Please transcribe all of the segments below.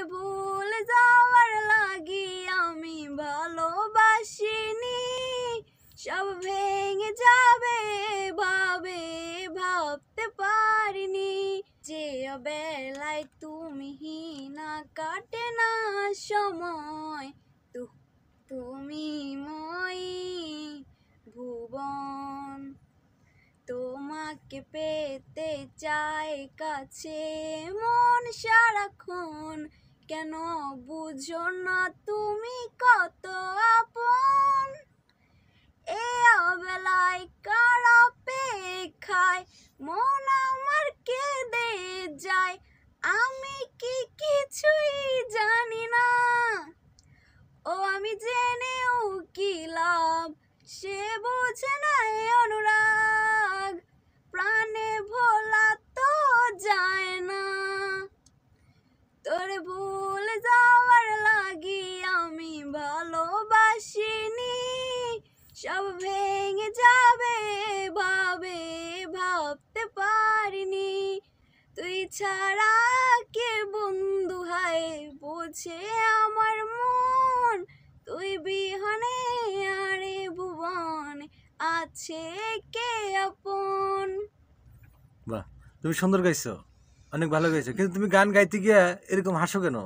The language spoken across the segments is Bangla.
তোরে ভুলে যাওয়ার লাগি আমি ভালোবাসিনি, সব ভেঙে যাবে ভাবে ভাবতে পারিনি, যে অবেলায় তুমি না কাটে না সময়, তুমি মই ভুবন, তোমাকে পেতে চাই কাছে মন সারাক্ষণ, কেন বুঝো না তুমি কত আপন, এ অবেলায় কার অপেক্ষায় মন আমার কেঁদে যায়, আমি কি কিছুই জানি না, ও আমি জেনেও কি লাভ, সে বোঝে না এ অনুরাগ, প্রাণে ভোলা তো যায় না, তোরে ভুলে যাওয়ার লাগি আমি ভালোবাসিনি, সব ভেঙে যাবে ভাবে ভাবতে পারিনি, তুই ছাড়া কে বন্ধু হায় বোঝে আমার মন, তুই বিহনে আরে ভুবন আছে কে আপন। বাহ, তুমি সুন্দর গাইছো, অনেক ভালো গাইছো, কিন্তু তুমি গান গাইতে গিয়া এরকম হাসো কেন?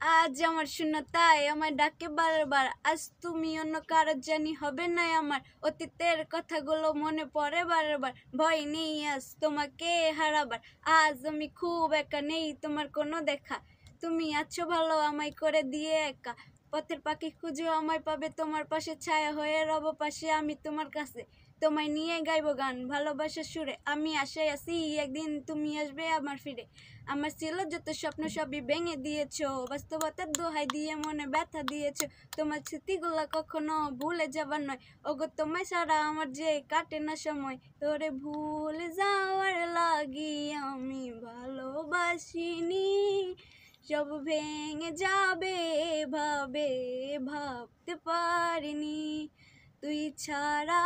আজ আমার শূন্য তাই আমার ডাকে বারবার, আজ তুমি অন্য কারো জানি হবে না আমার, অতীতের কথাগুলো মনে পড়ে বারবার, ভয় নেই আজ তোমাকে হারাবার, আজ আমি খুব একা নেই তোমার কোনো দেখা, তুমি আছো ভালো আমায় করে দিয়ে একা, পথের পাখি খুঁজো আমায় পাবে তোমার পাশে, ছায়া হয়ে রব পাশে আমি তোমার কাছে, তোমায় নিয়ে গাইবো গান ভালোবাসার সুরে, আমি আশায় আছি একদিন তুমি আসবে আমার ফিরে, আমার ছিল যত স্বপ্ন সবই ভেঙে দিয়েছো, বাস্তবতার দোহাই দিয়ে মনে ব্যথা দিয়েছো, তোমার স্মৃতিগুলো কখনো ভুলে যাবার নয়, ওগো তোমায় ছাড়া আমার যে কাটে না সময়, তোরে ভুলে যাওয়ার লাগি আমি ভালোবাসিনি, সব ভেঙে যাবে ভাবে ভাবতে পারিনি, তুই ছাড়া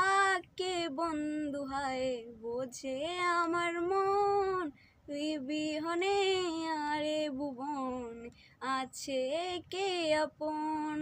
কে বন্ধু হায় বোঝে আমার মন, তুই বিহনে আরে ভুবন আছে কে আপন।